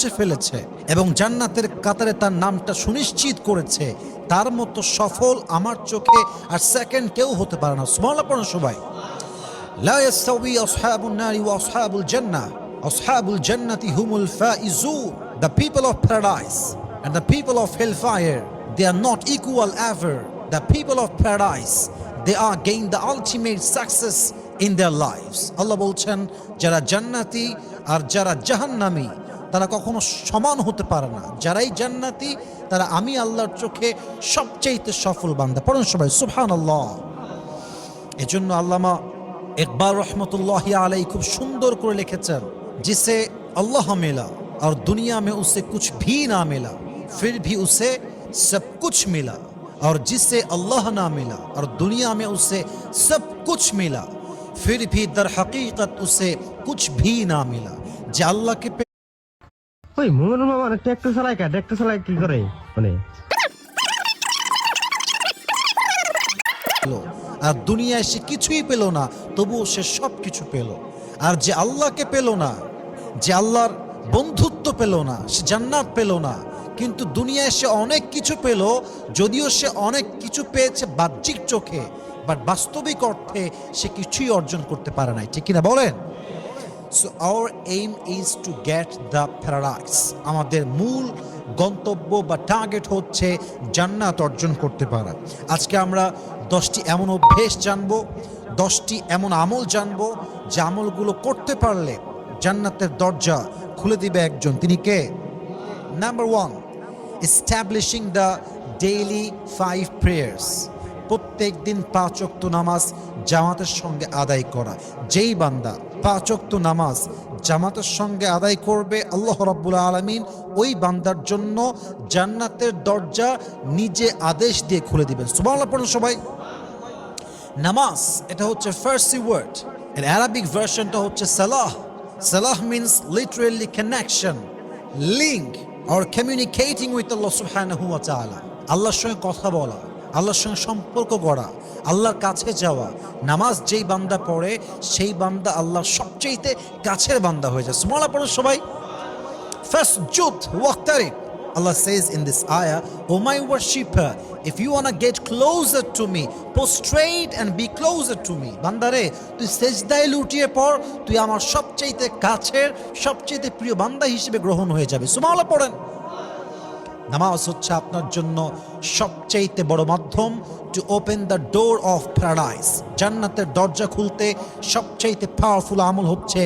মুছে ফেলেছে এবং জান্নাতের কাতারে তার নামটা সুনিশ্চিত করেছে, তার মতো সফল আমার চোখে আর সেকেন্ড কেউ হতে পারে না। সুবহানাল্লাহ পড়ুন সবাই। লা ইয়াস্তাউই আসহাবুন নারি ওয়া আসহাবুল জান্নাহ, আসহাবুল জান্নাতি হুমুল Faizun. The people of paradise and the people of hellfire, they are not equal ever. The people of paradise, they are gain the ultimate success in their lives. আল্লাহ বলছেন যারা জান্নাতি আর যারা জাহান্নামী তারা কখনো সমান হতে পারে না। যারাই জান্নাতি তারা আমি আল্লাহর চোখে সবচেয়ে সফল বান্দা। পড়ুন সবাই সুবহানাল্লাহ। এজন্য আল্লামা ইকবাল রহমতুল্লাহি আলাইহি খুব সুন্দর করে লিখেছেন, जिसे अल्लाह मिला और दुनिया में उसे कुछ भी ना मिला फिर भी उसे सब कुछ मिला, और जिसे अल्लाह ना मिला और दुनिया में उसे सब कुछ मिला फिर भी दर हकीकत उसे कुछ भी ना मिला। যে আল্লাহকে ওই মোহন মামা ট্রাক্টর চালায় কি করে মানে আর দুনিয়ায় সে কিছুই পেল না তবুও সে সব কিছু পেল। আর যে আল্লাহকে পেল না, যে আল্লাহর বন্ধুত্ব পেল না, সে জান্নাত পেল না, কিন্তু দুনিয়ায় সে অনেক কিছু পেল, যদিও সে অনেক কিছু পেয়েছে বাহ্যিক চোখে, বাট বাস্তবিক অর্থে সে কিছুই অর্জন করতে পারে নাই। ঠিক কিনা বলেন? So our aim is to get the paradise. আমাদের মূল গন্তব্য বা টার্গেট হচ্ছে জান্নাত অর্জন করতে পারা। আজকে আমরা 10টি এমন অভ্যেস জানবো, 10টি এমন আমল জানবো যে আমলগুলো করতে পারলে জান্নাতের দরজা খুলে দিবে একজন। তিনি কে? Number 1, establishing the daily 5 prayers. প্রত্যেক দিন 5 ওয়াক্ত নামাজ জামাতের সঙ্গে আদায় করা। যেই বান্দা 5 ওয়াক্ত নামাজ জামাতের সঙ্গে আদায় করবে, আল্লাহ রাব্বুল আলামিন ওই বান্দার জন্য জান্নাতের দরজা নিজে আদেশ দিয়ে খুলে দিবেন। সুবহানাল্লাহ পড়ুন সবাই। নামাজ এটা হচ্ছে ফার্সি ওয়ার্ড, এর আরবিক ভার্সনটা হচ্ছে সালাহ। সালাহ means literally connection, link or communicating with Allah সুবহানাহু ওয়া তাআলা। আল্লাহর সঙ্গে কথা বলা, আল্লাহর সঙ্গে সম্পর্ক গড়া, আল্লাহর কাছে যাওয়া। নামাজ যেই বান্দা পড়ে সেই বান্দা আল্লাহর সবচেয়ে কাছের বান্দা হয়ে যায়। সুবহানাল্লাহ পড়ুন সবাই। ফাসজুদ ওয়াক্তারিব। Allah says in this ayah, "O my worshipper, if you want to get closer to me, prostrate and be closer to me." বান্দারে তুই সেজদায় লুটিয়ে পড়, তুই আমার সবচেয়ে কাছের সবচেয়ে প্রিয় বান্দা হিসেবে গ্রহণ হয়ে যাবে। সুবহানাল্লাহ পড়েন। নামাজ হচ্ছে আপনার জন্য সবচেয়ে বড় মাধ্যম to open the door of paradise. জান্নাতের দরজা খুলতে সবচেয়ে পাওয়ারফুল আমল হচ্ছে